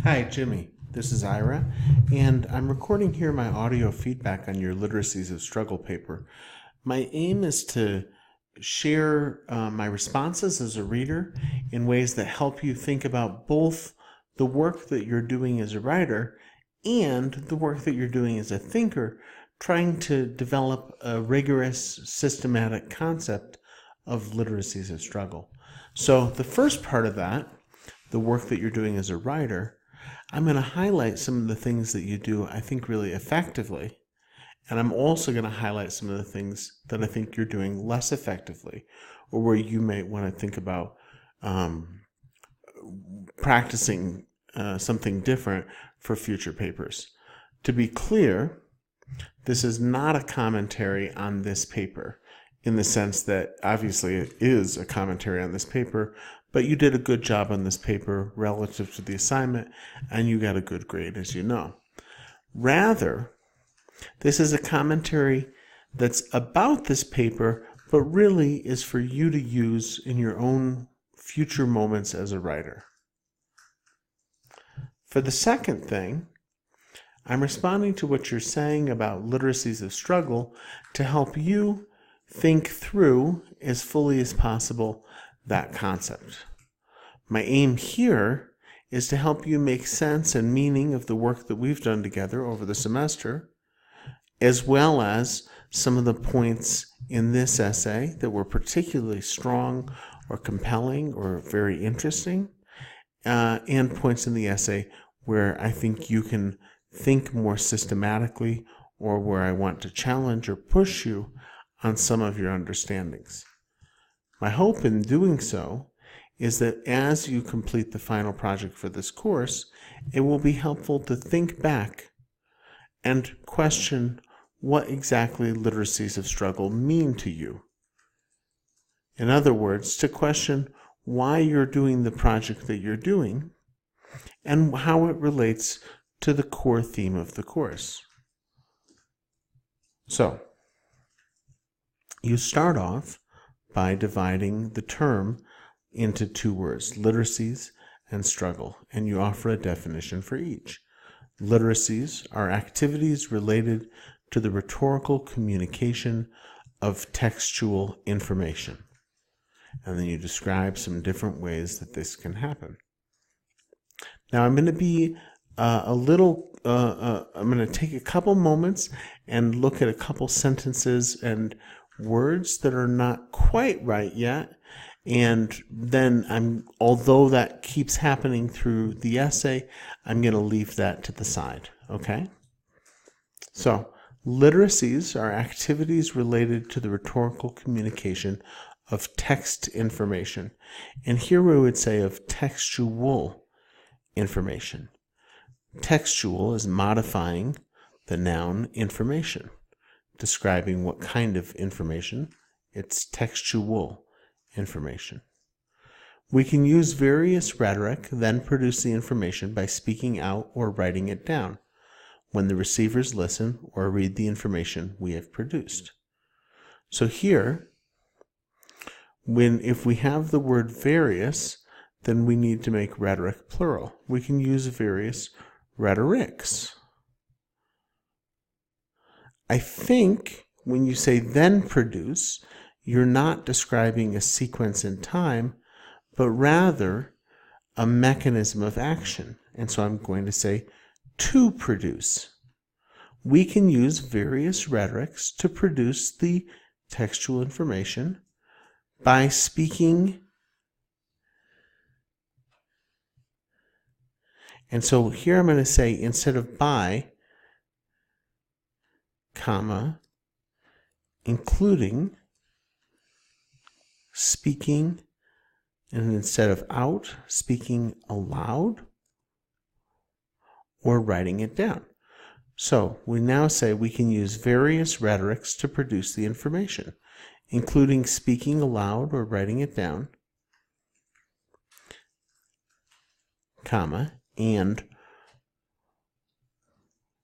Hi, Jimmy. This is Ira, and I'm recording here my audio feedback on your Literacies of Struggle paper. My aim is to share my responses as a reader in ways that help you think about both the work that you're doing as a writer and the work that you're doing as a thinker, trying to develop a rigorous, systematic concept of literacies of struggle. So the first part of that, the work that you're doing as a writer, I'm going to highlight some of the things that you do, I think, really effectively. And I'm also going to highlight some of the things that I think you're doing less effectively, or where you may want to think about practicing something different for future papers. To be clear, this is not a commentary on this paper, in the sense that obviously it is a commentary on this paper, but you did a good job on this paper relative to the assignment, and you got a good grade, as you know. Rather, this is a commentary that's about this paper, but really is for you to use in your own future moments as a writer. For the second thing, I'm responding to what you're saying about literacies of struggle to help you think through as fully as possible that concept. My aim here is to help you make sense and meaning of the work that we've done together over the semester, as well as some of the points in this essay that were particularly strong or compelling or very interesting, and points in the essay where I think you can think more systematically, or where I want to challenge or push you on some of your understandings. My hope in doing so is that as you complete the final project for this course, it will be helpful to think back and question what exactly literacies of struggle mean to you. In other words, to question why you're doing the project that you're doing and how it relates to the core theme of the course. So, you start off by dividing the term into two words, literacies and struggle, and you offer a definition for each. Literacies are activities related to the rhetorical communication of textual information. And then you describe some different ways that this can happen. Now I'm going to be I'm going to take a couple moments and look at a couple sentences and words that are not quite right yet. And then although that keeps happening through the essay, I'm going to leave that to the side, okay? So, literacies are activities related to the rhetorical communication of text information. And here we would say of textual information. Textual is modifying the noun information, describing what kind of information. It's textual information. We can use various rhetoric, then produce the information by speaking out or writing it down when the receivers listen or read the information we have produced. So here, if we have the word various, then we need to make rhetoric plural. We can use various rhetorics. I think when you say then produce, you're not describing a sequence in time, but rather a mechanism of action. And so I'm going to say to produce. We can use various rhetorics to produce the textual information by speaking. And so here I'm going to say, instead of by, comma, including, speaking, and instead of out, speaking aloud, or writing it down. So we now say we can use various rhetorics to produce the information, including speaking aloud or writing it down, comma, and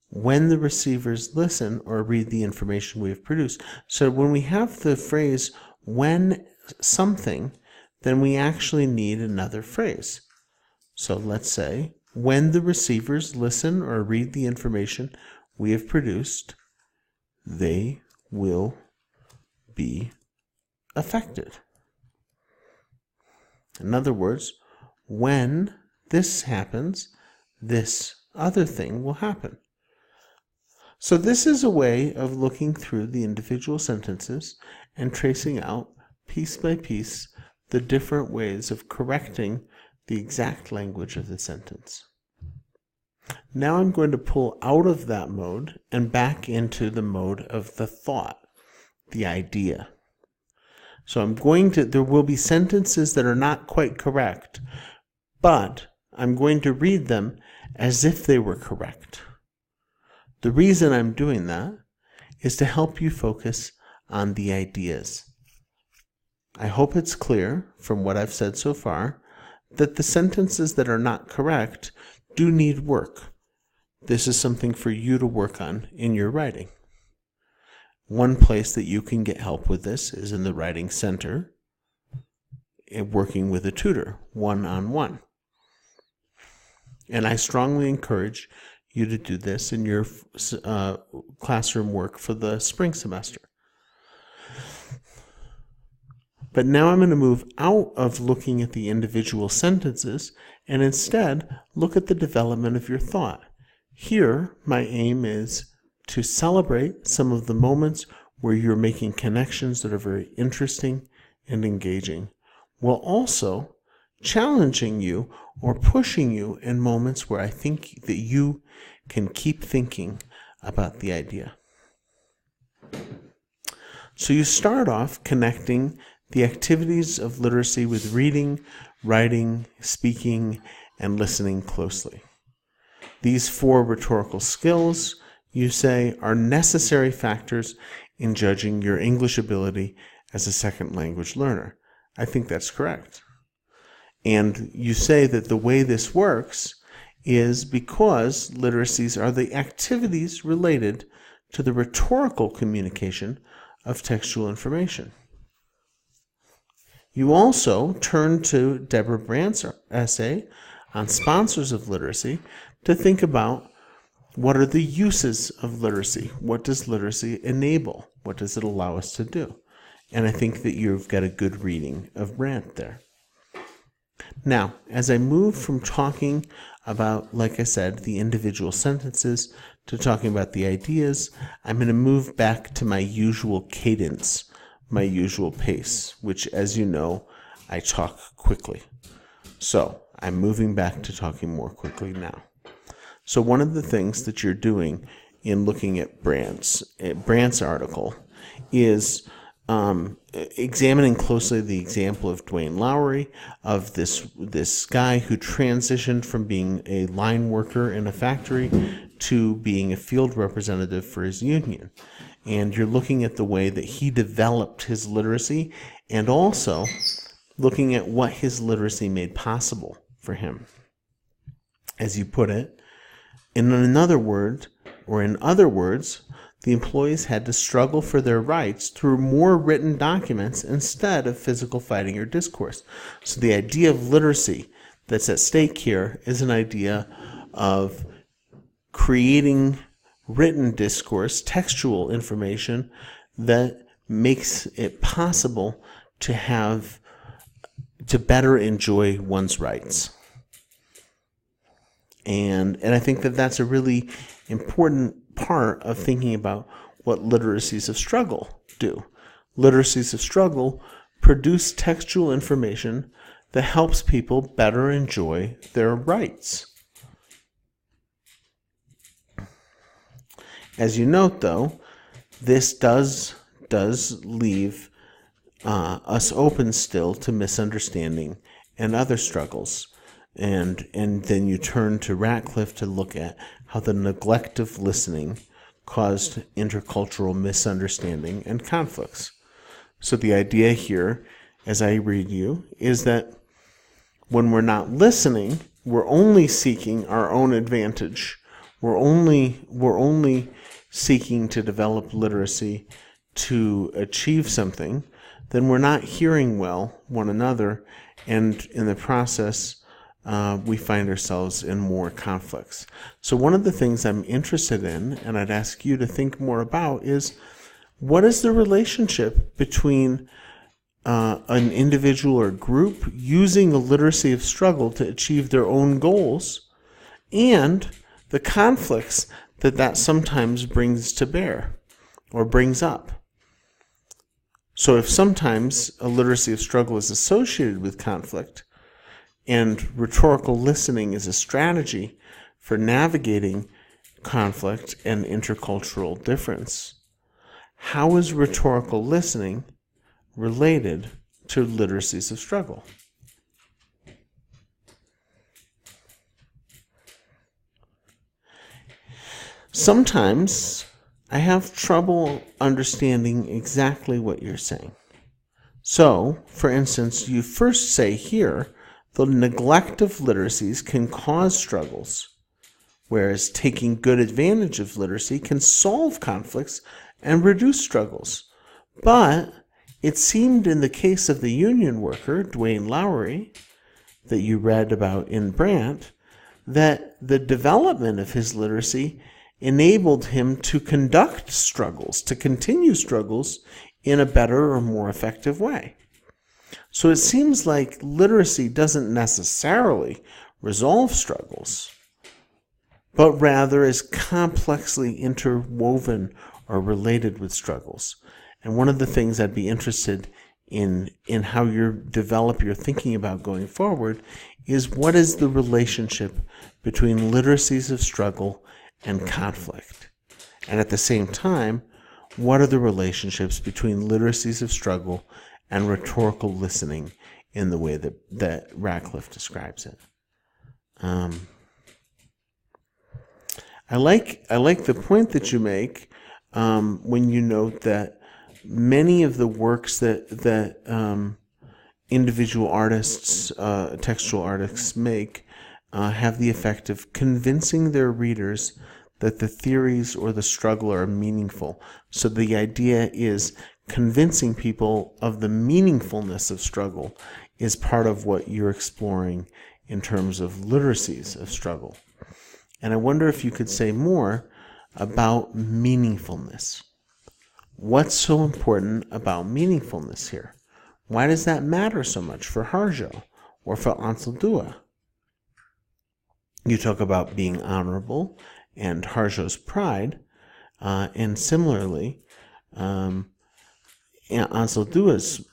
when the receivers listen or read the information we have produced. So when we have the phrase when something, then we actually need another phrase. So let's say when the receivers listen or read the information we have produced, they will be affected. In other words, when this happens, this other thing will happen. So this is a way of looking through the individual sentences and tracing out, piece by piece, the different ways of correcting the exact language of the sentence. Now I'm going to pull out of that mode and back into the mode of the thought, the idea. So there will be sentences that are not quite correct, but I'm going to read them as if they were correct. The reason I'm doing that is to help you focus on the ideas. I hope it's clear from what I've said so far that the sentences that are not correct do need work. This is something for you to work on in your writing. One place that you can get help with this is in the Writing Center, working with a tutor, one-on-one. And I strongly encourage you to do this in your classroom work for the spring semester. But now I'm going to move out of looking at the individual sentences and instead look at the development of your thought. Here, my aim is to celebrate some of the moments where you're making connections that are very interesting and engaging, while also challenging you or pushing you in moments where I think that you can keep thinking about the idea. So you start off connecting the activities of literacy with reading, writing, speaking, and listening closely. These 4 rhetorical skills, you say, are necessary factors in judging your English ability as a second language learner. I think that's correct. And you say that the way this works is because literacies are the activities related to the rhetorical communication of textual information. You also turn to Deborah Brandt's essay on sponsors of literacy to think about what are the uses of literacy? What does literacy enable? What does it allow us to do? And I think that you've got a good reading of Brandt there. Now, as I move from talking about, like I said, the individual sentences to talking about the ideas, I'm going to move back to my usual cadence, my usual pace, which, as you know, I talk quickly. So I'm moving back to talking more quickly now. So one of the things that you're doing in looking at Brandt's article is examining closely the example of Dwayne Lowry, of this guy who transitioned from being a line worker in a factory to being a field representative for his union. And you're looking at the way that he developed his literacy and also looking at what his literacy made possible for him. As you put it, in other words, the employees had to struggle for their rights through more written documents instead of physical fighting or discourse. So the idea of literacy that's at stake here is an idea of creating written discourse, textual information that makes it possible to better enjoy one's rights. And I think that that's a really important part of thinking about what literacies of struggle do. Literacies of struggle produce textual information that helps people better enjoy their rights. As you note, though, this does leave us open still to misunderstanding and other struggles. And then you turn to Ratcliffe to look at how the neglect of listening caused intercultural misunderstanding and conflicts. So the idea here, as I read you, is that when we're not listening, we're only seeking our own advantage. We're only seeking to develop literacy to achieve something. Then we're not hearing well one another, and in the process, we find ourselves in more conflicts. So one of the things I'm interested in, and I'd ask you to think more about, is what is the relationship between an individual or group using a literacy of struggle to achieve their own goals and the conflicts that sometimes brings to bear or brings up. So if sometimes a literacy of struggle is associated with conflict and rhetorical listening is a strategy for navigating conflict and intercultural difference, how is rhetorical listening related to literacies of struggle? Sometimes I have trouble understanding exactly what you're saying. So, for instance, you first say here, the neglect of literacies can cause struggles, whereas taking good advantage of literacy can solve conflicts and reduce struggles. But it seemed in the case of the union worker, Dwayne Lowry, that you read about in Brandt, that the development of his literacy enabled him to conduct struggles, to continue struggles in a better or more effective way. So it seems like literacy doesn't necessarily resolve struggles, but rather is complexly interwoven or related with struggles. And one of the things I'd be interested in how you develop your thinking about going forward is what is the relationship between literacies of struggle and conflict? And at the same time, what are the relationships between literacies of struggle and rhetorical listening in the way that Radcliffe describes it? I like the point that you make when you note that many of the works that individual artists, textual artists make have the effect of convincing their readers that the theories or the struggle are meaningful. So the idea is convincing people of the meaningfulness of struggle is part of what you're exploring in terms of literacies of struggle. And I wonder if you could say more about meaningfulness. What's so important about meaningfulness here? Why does that matter so much for Harjo or for Ansel Dua? You talk about being honorable and Harjo's pride, and similarly, Ansel Dua's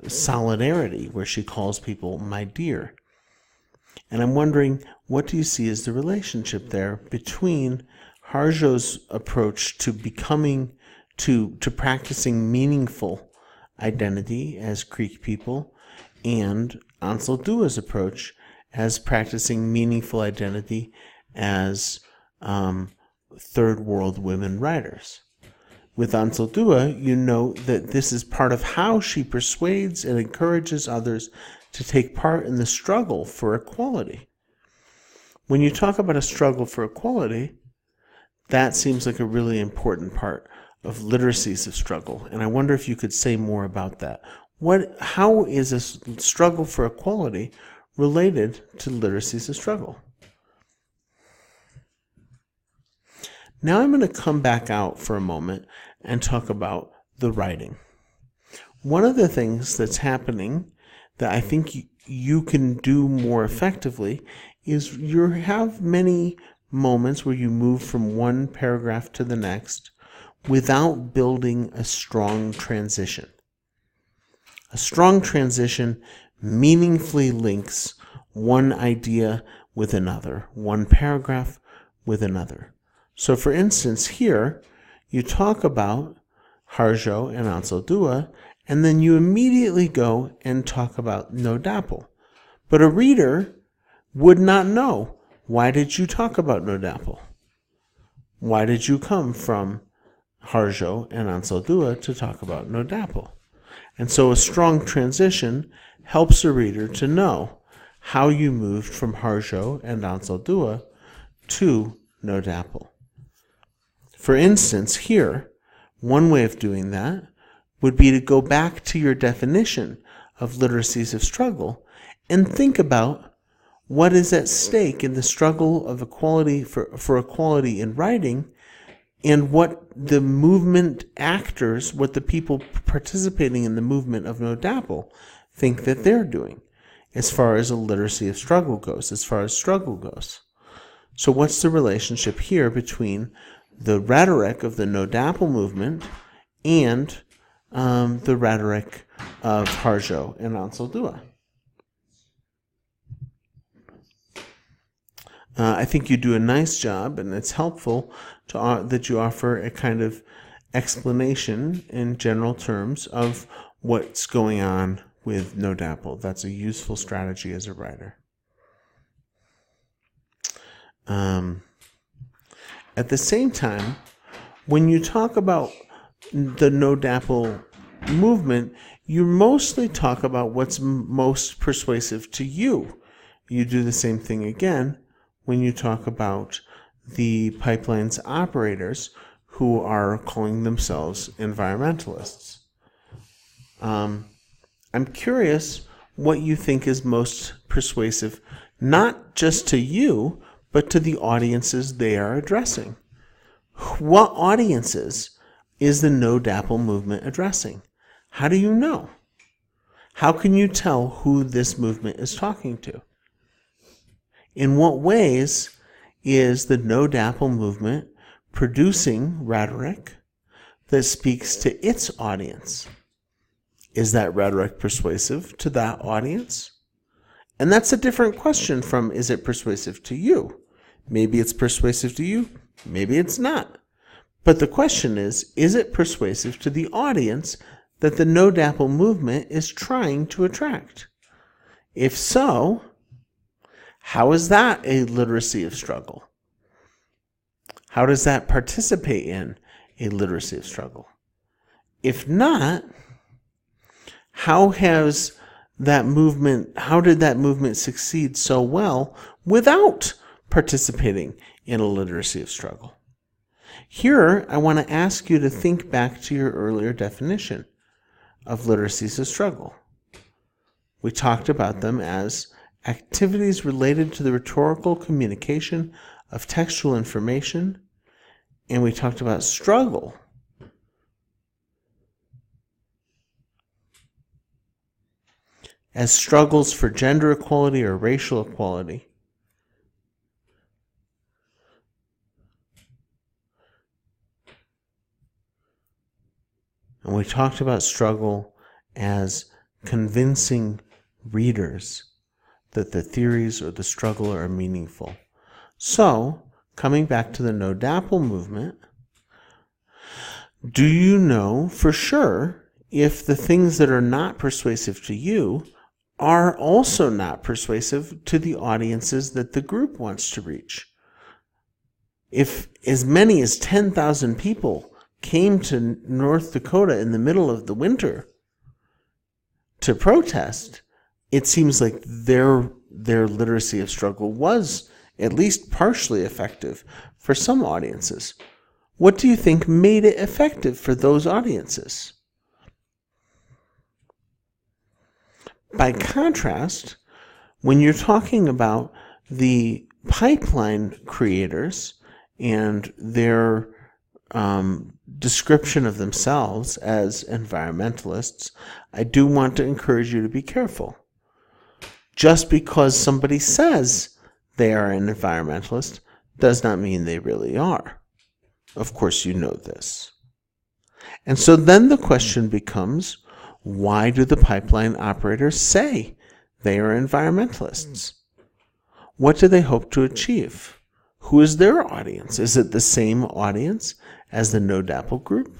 solidarity, where she calls people my dear. And I'm wondering, what do you see as the relationship there between Harjo's approach to becoming, to practicing meaningful identity as Creek people, and Ansel Dua's approach as practicing meaningful identity as third world women writers? With Ansel Dua, you know that this is part of how she persuades and encourages others to take part in the struggle for equality. When you talk about a struggle for equality, that seems like a really important part of literacies of struggle. And I wonder if you could say more about that. How is a struggle for equality related to literacies of struggle? Now I'm going to come back out for a moment and talk about the writing. One of the things that's happening that I think you can do more effectively is you have many moments where you move from one paragraph to the next without building a strong transition. A strong transition meaningfully links one idea with another, one paragraph with another. So for instance, here you talk about Harjo and Ansel Dua, and then you immediately go and talk about No Dapple. But a reader would not know, why did you talk about No Dapple? Why did you come from Harjo and Ansel Dua to talk about No Dapple? And so a strong transition helps a reader to know how you moved from Harjo and Ansel Dua to No Dapple. For instance, here, one way of doing that would be to go back to your definition of literacies of struggle and think about what is at stake in the struggle of equality for equality in writing, and what the movement actors, what the people participating in the movement of No Dapple think that they're doing as far as a literacy of struggle goes, as far as struggle goes. So what's the relationship here between the rhetoric of the No Dapple movement and the rhetoric of Harjo and Ansel Dua? I think you do a nice job, and it's helpful that you offer a kind of explanation in general terms of what's going on with No Dapple. That's a useful strategy as a writer. At the same time, when you talk about the No Dapple movement, you mostly talk about what's most persuasive to you. You do the same thing again when you talk about the pipeline's operators who are calling themselves environmentalists. I'm curious what you think is most persuasive, not just to you, but to the audiences they are addressing. What audiences is the No Dapple movement addressing? How do you know? How can you tell who this movement is talking to? In what ways is the No Dapple movement producing rhetoric that speaks to its audience? Is that rhetoric persuasive to that audience? And that's a different question from, is it persuasive to you? Maybe it's persuasive to you, maybe it's not. But the question is it persuasive to the audience that the No Dapple movement is trying to attract? If so, how is that a literacy of struggle? How does that participate in a literacy of struggle? If not, how did that movement succeed so well without participating in a literacy of struggle? Here, I want to ask you to think back to your earlier definition of literacies of struggle. We talked about them as activities related to the rhetorical communication of textual information, and we talked about struggle as struggles for gender equality or racial equality. And we talked about struggle as convincing readers that the theories or the struggle are meaningful. So, coming back to the No Dapple movement, do you know for sure if the things that are not persuasive to you are also not persuasive to the audiences that the group wants to reach? If as many as 10,000 people came to North Dakota in the middle of the winter to protest, it seems like their literacy of struggle was at least partially effective for some audiences. What do you think made it effective for those audiences? By contrast, when you're talking about the pipeline creators and their description of themselves as environmentalists, I do want to encourage you to be careful. Just because somebody says they are an environmentalist does not mean they really are. Of course, you know this. And so then the question becomes, why do the pipeline operators say they are environmentalists? What do they hope to achieve? Who is their audience? Is it the same audience as the No Dapple group?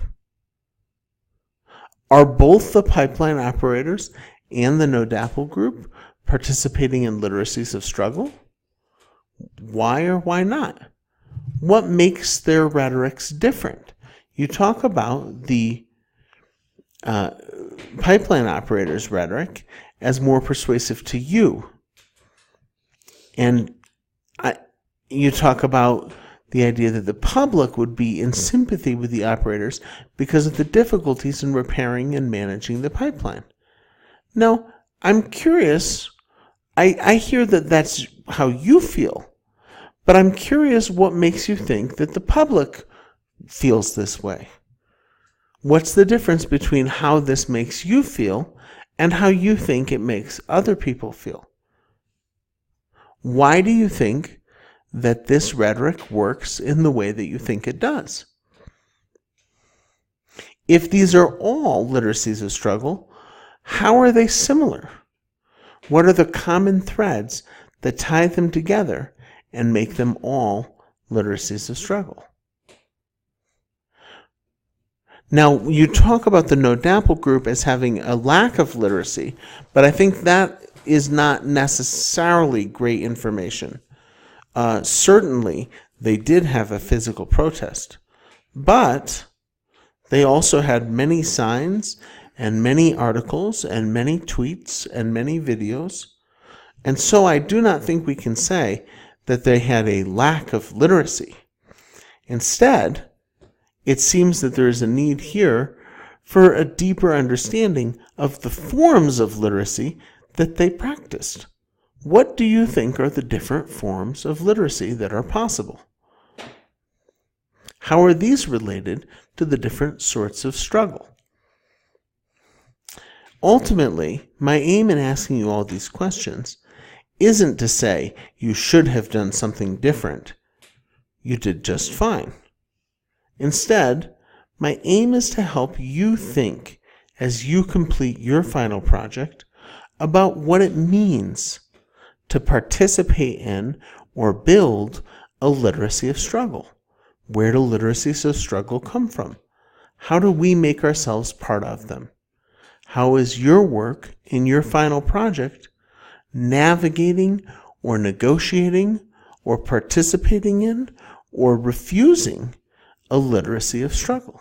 Are both the pipeline operators and the No Dapple group participating in literacies of struggle? Why or why not? What makes their rhetorics different? You talk about the pipeline operators' rhetoric as more persuasive to you. And you talk about the idea that the public would be in sympathy with the operators because of the difficulties in repairing and managing the pipeline. Now, I'm curious I hear that that's how you feel, but I'm curious what makes you think that the public feels this way. What's the difference between how this makes you feel and how you think it makes other people feel? Why do you think that this rhetoric works in the way that you think it does? If these are all literacies of struggle, how are they similar? What are the common threads that tie them together and make them all literacies of struggle? Now, you talk about the No DAPL group as having a lack of literacy, but I think that is not necessarily great information. Certainly, they did have a physical protest, but they also had many signs and many articles and many tweets and many videos. And so I do not think we can say that they had a lack of literacy. Instead, it seems that there is a need here for a deeper understanding of the forms of literacy that they practiced. What do you think are the different forms of literacy that are possible? How are these related to the different sorts of struggle? Ultimately, my aim in asking you all these questions isn't to say you should have done something different. You did just fine. Instead, my aim is to help you think as you complete your final project about what it means to participate in or build a literacy of struggle. Where do literacies of struggle come from? How do we make ourselves part of them? How is your work in your final project navigating or negotiating or participating in or refusing a literacy of struggle?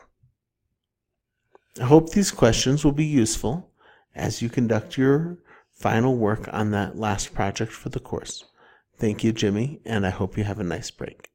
I hope these questions will be useful as you conduct your final work on that last project for the course. Thank you, Jimmy, and I hope you have a nice break.